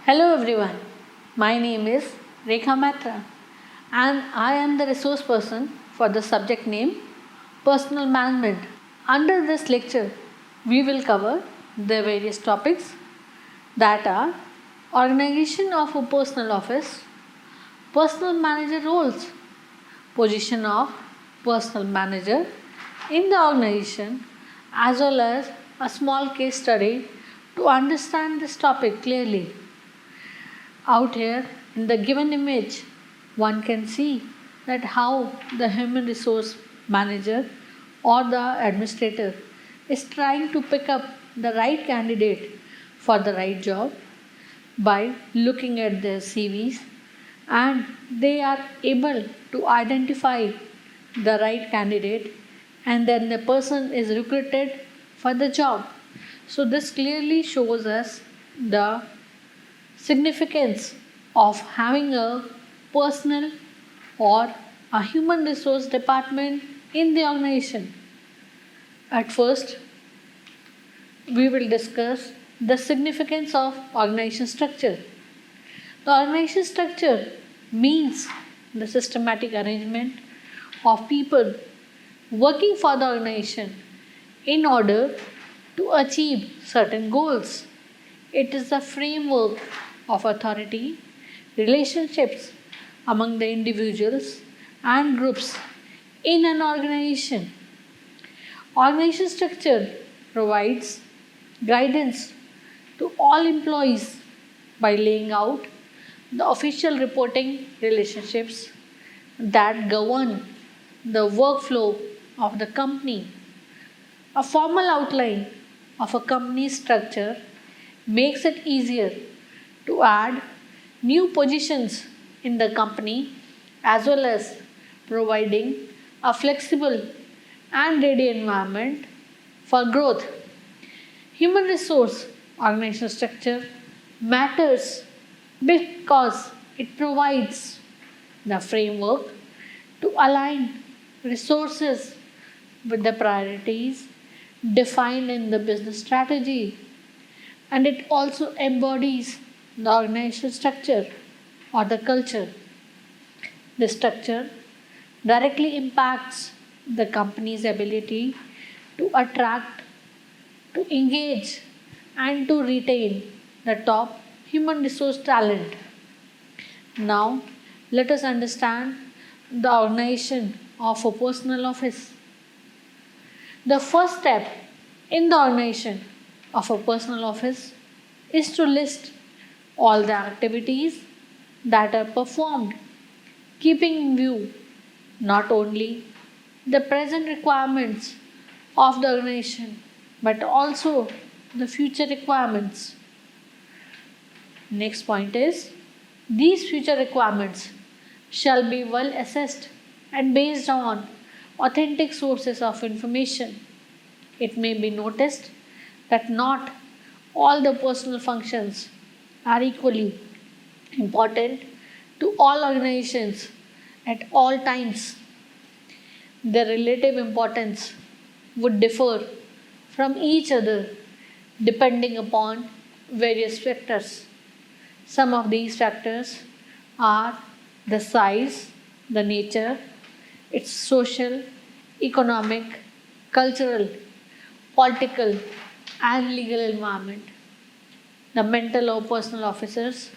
Hello everyone, my name is Rekha Matra and I am the resource person for the subject name Personal Management. Under this lecture, we will cover the various topics that are organization of a personal office, personal manager roles, position of personal manager in the organization, as well as a small case study to understand this topic clearly. Out here in the given image, one can see that how the human resource manager or the administrator is trying to pick up the right candidate for the right job by looking at their CVs, and they are able to identify the right candidate, and then the person is recruited for the job. So this clearly shows us the significance of having a personal or a human resource department in the organization. At first, we will discuss the significance of organization structure. The organization structure means the systematic arrangement of people working for the organization in order to achieve certain goals. It is the framework of authority, relationships among the individuals and groups in an organization. Organization structure provides guidance to all employees by laying out the official reporting relationships that govern the workflow of the company. A formal outline of a company's structure makes it easier to add new positions in the company as well as providing a flexible and ready environment for growth. Human resource organizational structure matters because it provides the framework to align resources with the priorities defined in the business strategy, and it also embodies the organizational structure or the culture. The structure directly impacts the company's ability to attract, to engage, and to retain the top human resource talent. Now, let us understand the organization of a personal office. The first step in the organization of a personal office is to list all the activities that are performed, keeping in view not only the present requirements of the organization but also the future requirements. Next point is these future requirements shall be well assessed and based on authentic sources of information. It may be noticed that not all the personal functions are equally important to all organizations at all times. Their relative importance would differ from each other depending upon various factors. Some of these factors are the size, the nature, its social, economic, cultural, political, and legal environment, the mental or personal officers,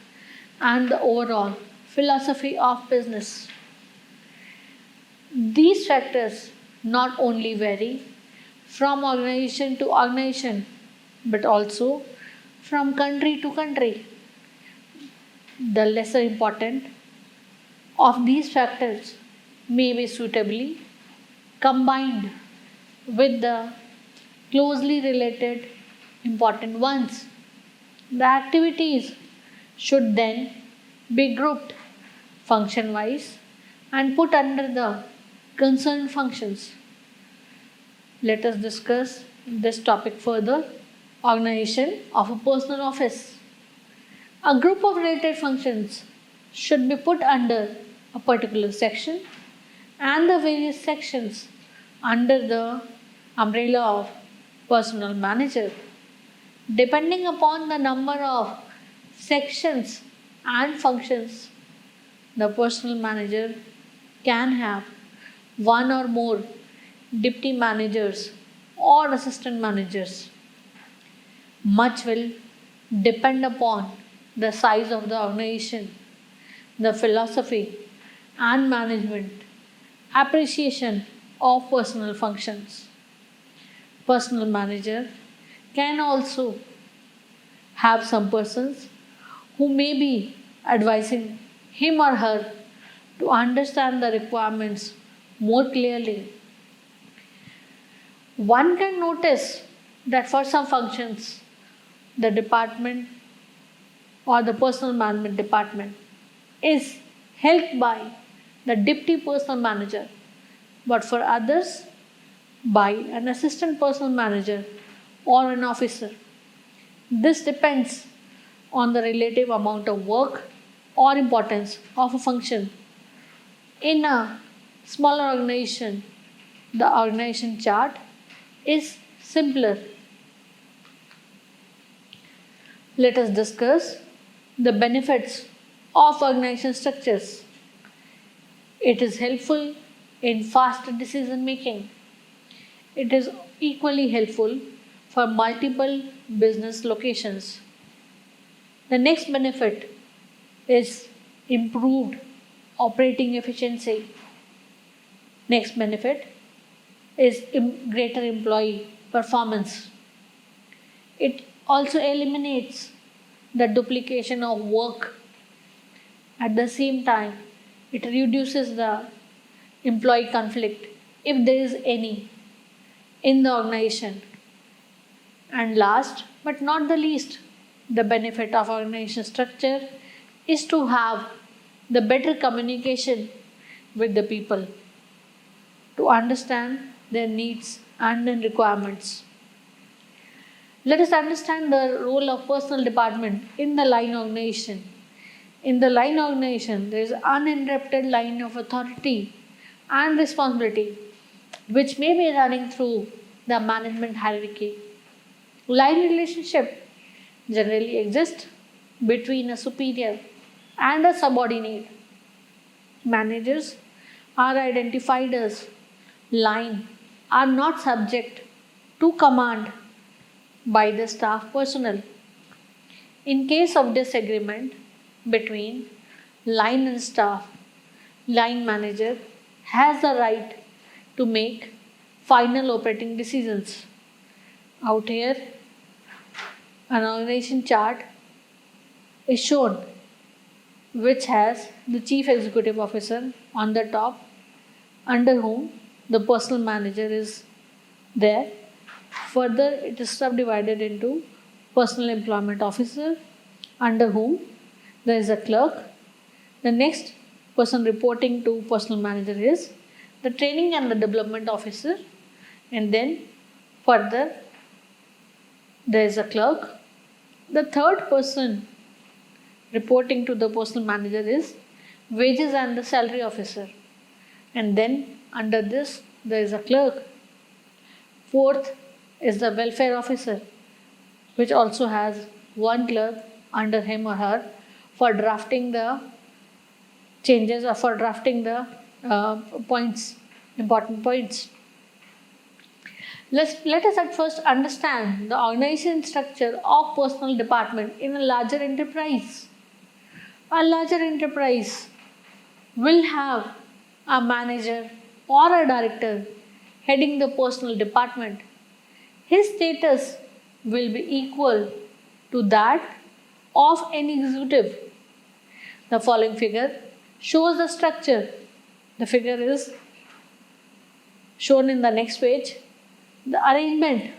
and the overall philosophy of business. These factors not only vary from organization to organization but also from country to country. The lesser important of these factors may be suitably combined with the closely related important ones. The activities should then be grouped function wise and put under the concerned functions. Let us discuss this topic further. Organization of a personal office. A group of related functions should be put under a particular section and the various sections under the umbrella of personal manager. Depending upon the number of sections and functions, the personal manager can have one or more deputy managers or assistant managers. Much will depend upon the size of the organization, the philosophy and management appreciation of personal functions. Personal manager can also have some persons who may be advising him or her to understand the requirements more clearly. One can notice that for some functions, the department or the personal management department is helped by the deputy personal manager, but for others, by an assistant personal manager or an officer. This depends on the relative amount of work or importance of a function. In a smaller organization, the organization chart is simpler. Let us discuss the benefits of organization structures. It is helpful in faster decision making. It is equally helpful for multiple business locations. The next benefit is improved operating efficiency. Next benefit is greater employee performance. It also eliminates the duplication of work. At the same time, it reduces the employee conflict if there is any in the organization. And last but not the least, the benefit of organization structure is to have the better communication with the people to understand their needs and their requirements. Let us understand the role of personal department in the line organization. In the line organization, there is uninterrupted line of authority and responsibility which may be running through the management hierarchy. Line relationship generally exists between a superior and a subordinate. Managers are identified as line are not subject to command by the staff personnel. In case of disagreement between line and staff, line manager has the right to make final operating decisions. Out here, an organization chart is shown which has the chief executive officer on the top, under whom the personal manager is there. Further, it is subdivided into personal employment officer, under whom there is a clerk. The next person reporting to personal manager is the training and the development officer, and then further there is a clerk. The third person reporting to the personal manager is wages and the salary officer, and then under this there is a clerk. Fourth is the welfare officer, which also has one clerk under him or her for drafting the changes or for drafting the important points. Let us at first understand the organization structure of personal department in a larger enterprise. A larger enterprise will have a manager or a director heading the personal department. His status will be equal to that of an executive. The following figure shows the structure. The figure is shown in the next page. The arrangement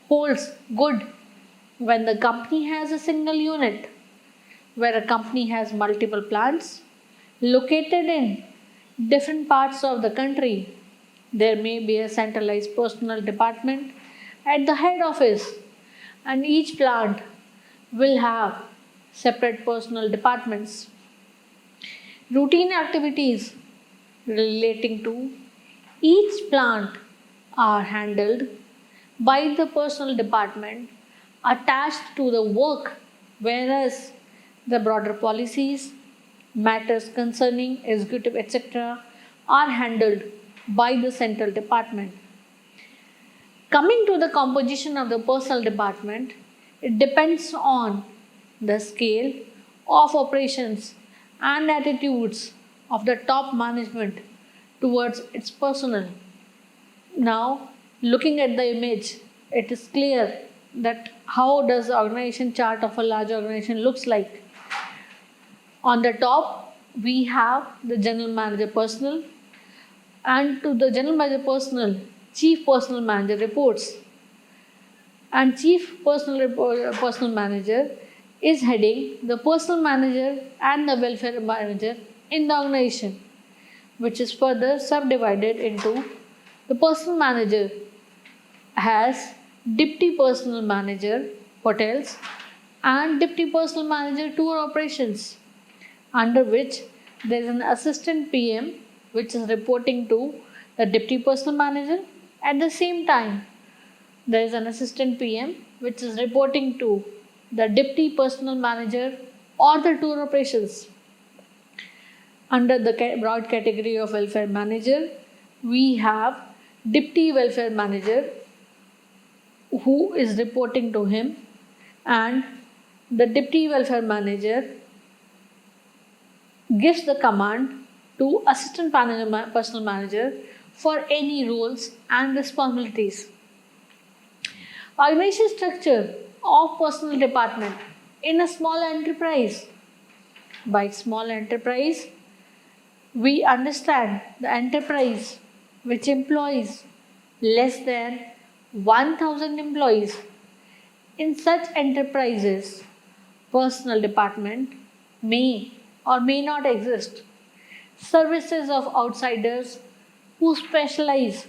holds good when the company has a single unit, where a company has multiple plants located in different parts of the country There may be a centralized personnel department at the head office, and each plant will have separate personnel departments. Routine activities relating to each plant are handled by the personnel department attached to the work, whereas the broader policies, matters concerning executive, etc., are handled by the central department. Coming to the composition of the personnel department, it depends on the scale of operations and attitudes of the top management towards its personnel. Now, looking at the image, it is clear that how does the organization chart of a large organization looks like. On the top, we have the general manager personnel, and to the general manager personnel, chief personnel manager reports. And chief personnel manager is heading the personnel manager and the welfare manager in the organization, which is further subdivided into the personnel manager has deputy personnel manager hotels and deputy personnel manager tour operations, under which there is an assistant PM which is reporting to the deputy personnel manager. At the same time, there is an assistant PM which is reporting to the deputy personnel manager or the tour operations. Under the broad category of welfare manager, we have deputy welfare manager who is reporting to him, and the deputy welfare manager gives the command to assistant personnel manager for any roles and responsibilities. Organization structure of personnel department in a small enterprise. By small enterprise, we understand the enterprise which employs less than 1000 employees. In such enterprises, personnel department may or may not exist. Services of outsiders who specialize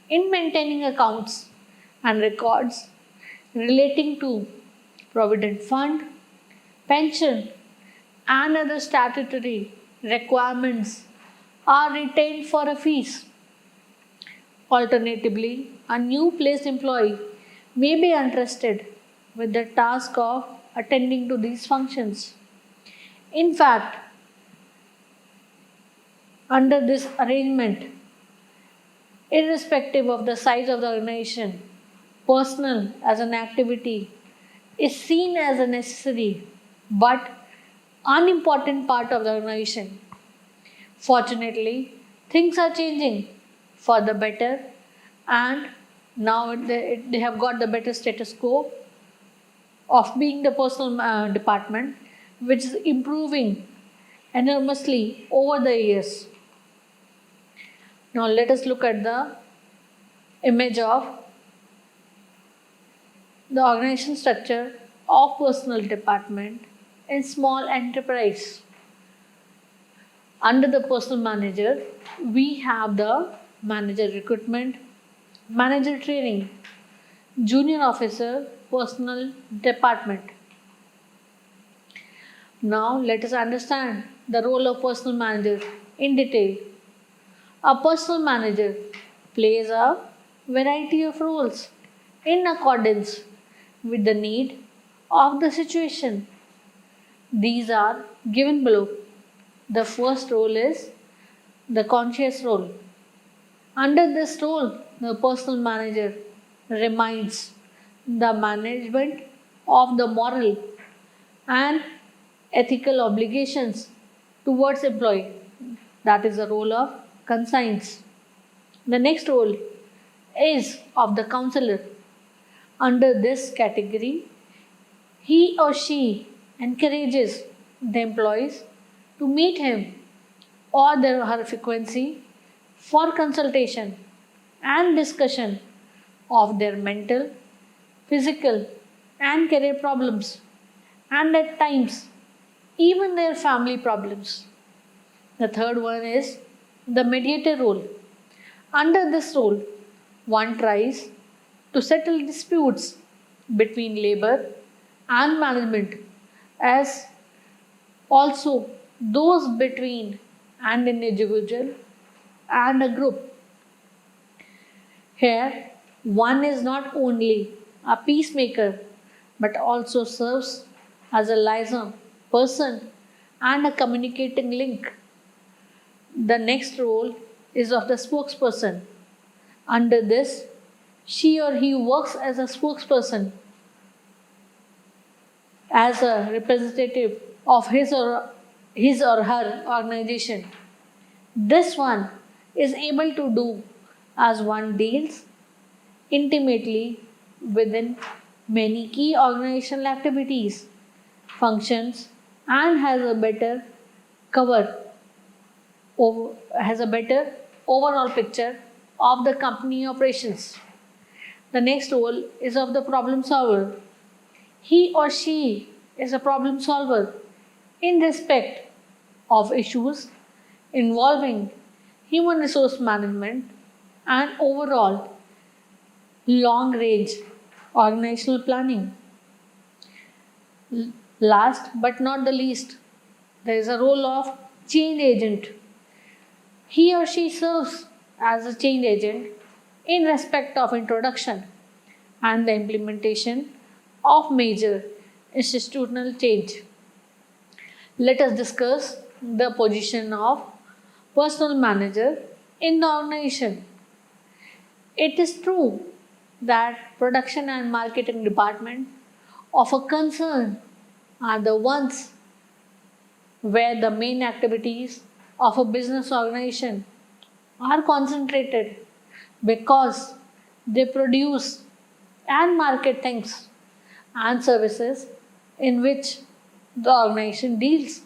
in maintaining accounts and records relating to provident fund, pension, and other statutory requirements are retained for a fees. Alternatively, a new placed employee may be entrusted with the task of attending to these functions. In fact, under this arrangement, irrespective of the size of the organization, personnel as an activity is seen as a necessary but unimportant part of the organization. Fortunately, things are changing for the better, and now they have got the better status quo of being the personnel department, which is improving enormously over the years. Now let us look at the image of the organization structure of personnel department in small enterprise. Under the personnel manager, we have the manager recruitment, manager training, junior officer, personnel department. Now let us understand the role of personnel manager in detail. A personnel manager plays a variety of roles in accordance with the need of the situation. These are given below. The first role is the conscious role. Under this role, the personnel manager reminds the management of the moral and ethical obligations towards employee. That is the role of conscience. The next role is of the counselor. Under this category, he or she encourages the employees to meet him or her frequency for consultation and discussion of their mental, physical, and career problems, and at times even their family problems. The third one is the mediator role. Under this role, one tries to settle disputes between labor and management, as also those between an individual and a group. Here, one is not only a peacemaker but also serves as a liaison person and a communicating link. The next role is of the spokesperson. Under this, she or he works as a spokesperson, as a representative of his or her organization. This one is able to do as one deals intimately within many key organizational activities, functions, and cover has a better overall picture of the company operations. The next role is of the problem solver. He or she is a problem solver in respect of issues involving human resource management and overall long range organizational planning. Last but not the least, there is a role of change agent. He or she serves as a change agent in respect of introduction and the implementation of major institutional change. Let us discuss the position of personal manager in the organization. It is true that production and marketing department of a concern are the ones where the main activities of a business organization are concentrated because they produce and market things and services in which the organization deals.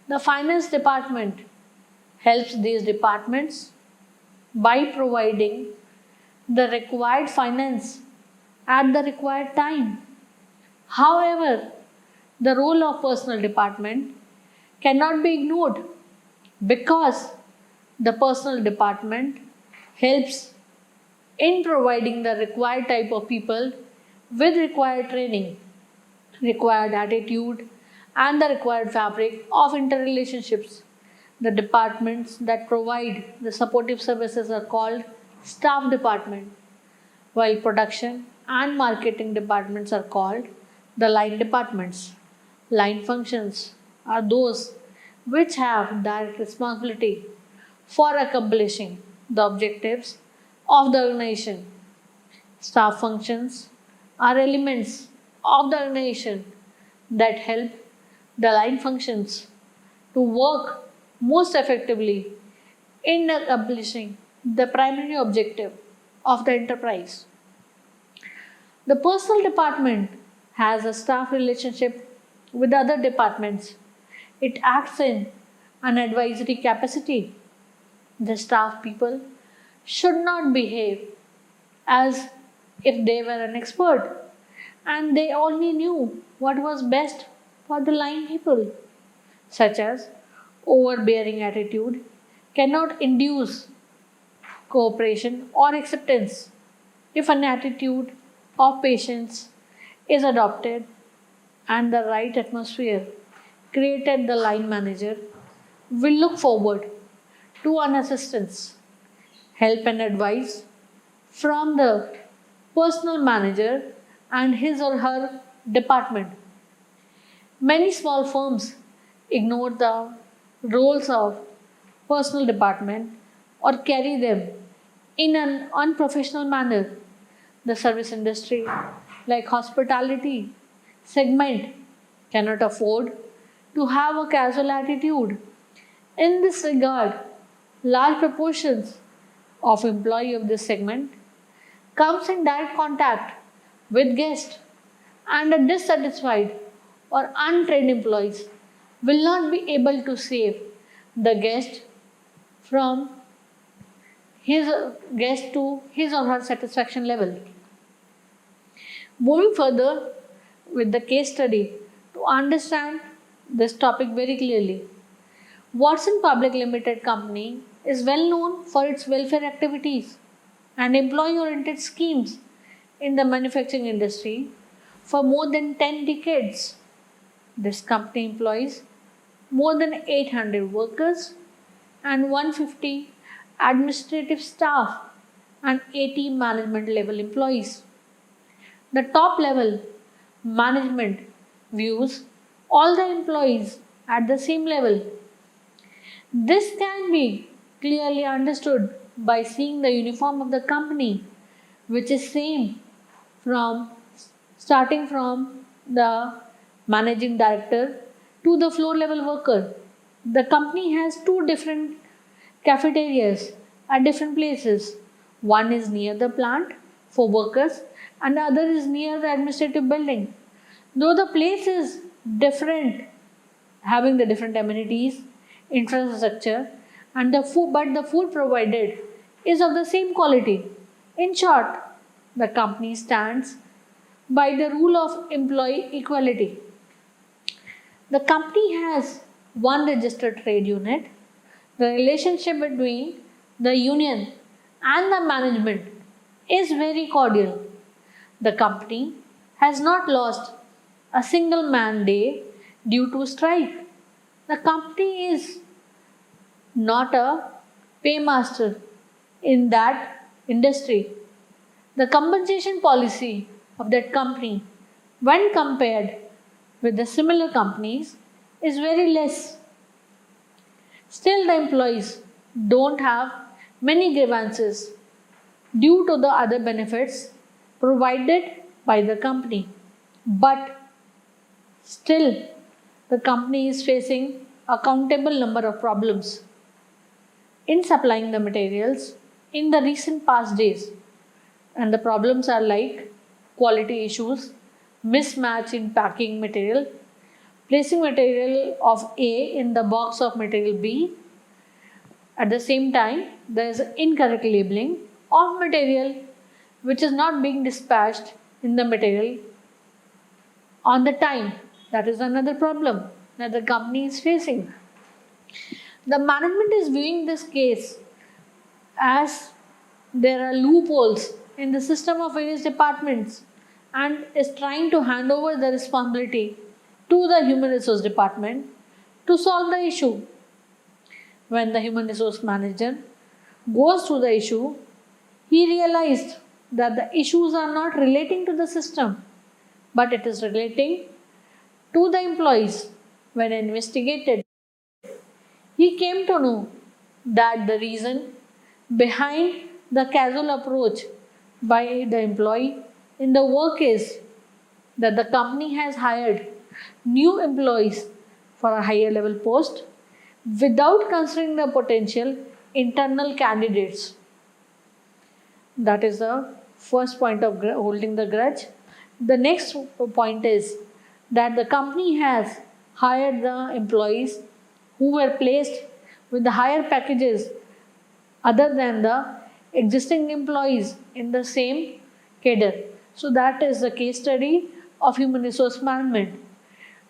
The finance department helps these departments by providing the required finance at the required time. However, the role of personal department cannot be ignored because the personal department helps in providing the required type of people with required training, required attitude, and the required fabric of interrelationships. The departments that provide the supportive services are called staff department, while production and marketing departments are called the line departments. Line functions are those which have direct responsibility for accomplishing the objectives of the organization. Staff functions are elements of the organization that help the line functions to work most effectively in accomplishing the primary objective of the enterprise. The personal department has a staff relationship with other departments. It acts in an advisory capacity. The staff people should not behave as if they were an expert and they only knew what was best for the line people, such as overbearing attitude cannot induce cooperation or acceptance. If an attitude of patience is adopted and the right atmosphere created, the line manager will look forward to an assistance, help, and advice from the personal manager and his or her department. Many small firms ignore the roles of personal department or carry them in an unprofessional manner. The service industry, like hospitality segment, cannot afford to have a casual attitude. In this regard, large proportions of employee of this segment comes in direct contact with guests, and a dissatisfied or untrained employees will not be able to save the guest from his guest to his or her satisfaction level. Moving further with the case study to understand this topic very clearly. Watson Public Limited Company is well known for its welfare activities and employee oriented schemes in the manufacturing industry for more than 10 decades. This company employs more than 800 workers and 150 administrative staff and 80 management level employees. The top level management views all the employees at the same level. This can be clearly understood by seeing the uniform of the company, which is same from starting from the managing director to the floor level worker. The company has two different cafeterias at different places. One is near the plant for workers and the other is near the administrative building. Though the place is different, having the different amenities, infrastructure, and the food provided is of the same quality. In short, the company stands by the rule of employee equality. The company has one registered trade unit. The relationship between the union and the management is very cordial. The company has not lost a single man day due to strike. The company is not a paymaster in that industry. The compensation policy of that company, when compared with the similar companies, is very less. Still, the employees don't have many grievances due to the other benefits provided by the company. But still, the company is facing a countable number of problems in supplying the materials in the recent past days. And the problems are like quality issues, mismatch in packing material, placing material of A in the box of material B. At the same time, there is incorrect labeling of material which is not being dispatched in the material on the time. That is another problem that the company is facing. The management is viewing this case as there are loopholes in the system of various departments and is trying to hand over the responsibility to the human resource department to solve the issue. When the human resource manager goes through the issue, he realized that the issues are not relating to the system, but it is relating to the employees. When investigated, he came to know that the reason behind the casual approach by the employee in the work is that the company has hired new employees for a higher level post without considering the potential internal candidates. That is the first point of holding the grudge. The next point is that the company has hired the employees who were placed with the higher packages other than the existing employees in the same cadre. So that is the case study of human resource management.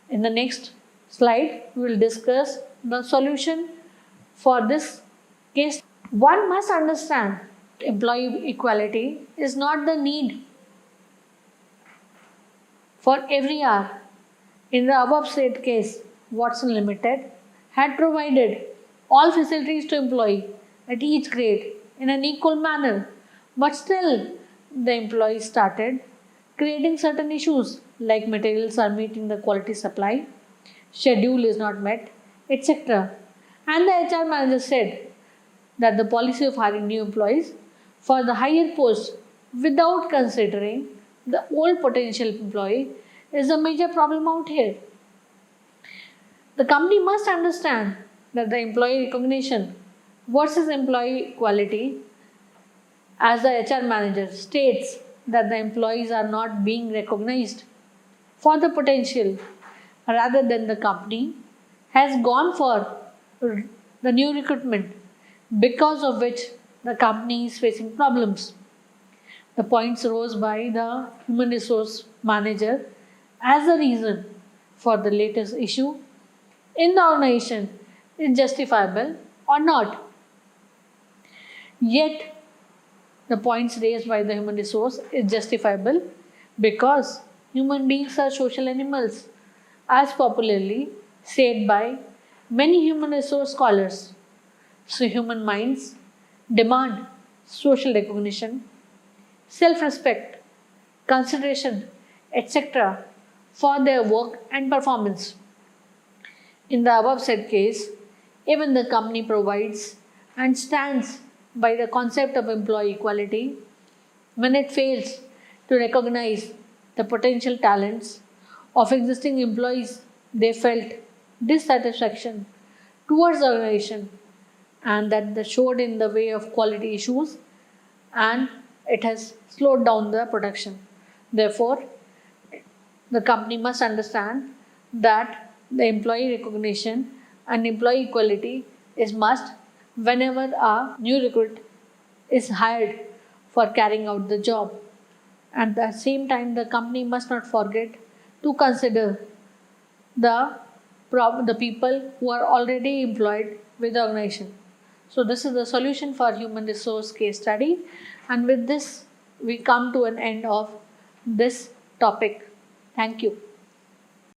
In the next slide, we will discuss the solution for this case. One must understand employee equality is not the need for every hour. In the above said case, Watson Limited had provided all facilities to employee at each grade in an equal manner, but still the employees started creating certain issues like materials are meeting the quality supply, schedule is not met, etc. And the HR manager said that the policy of hiring new employees for the higher posts without considering the old potential employee is a major problem out here. The company must understand that the employee recognition versus employee equality, as the HR manager states that the employees are not being recognized for the potential rather than the company has gone for the new recruitment, because of which the company is facing problems. The points rose by the human resource manager as a reason for the latest issue in the organization is justifiable or not. Yet, the points raised by the human resource is justifiable because human beings are social animals, as popularly said by many human resource scholars. So, human minds demand social recognition, self respect, consideration, etc., for their work and performance. In the above said case, even the company provides and stands by the concept of employee equality when it fails to recognize the potential talents of existing employees. They felt dissatisfaction towards the organization and that they showed in the way of quality issues and it has slowed down the production. Therefore, the company must understand that the employee recognition and employee equality is must whenever a new recruit is hired for carrying out the job. At the same time, the company must not forget to consider the the people who are already employed with the organization. So this is the solution for human resource case study, and with this we come to an end of this topic. Thank you.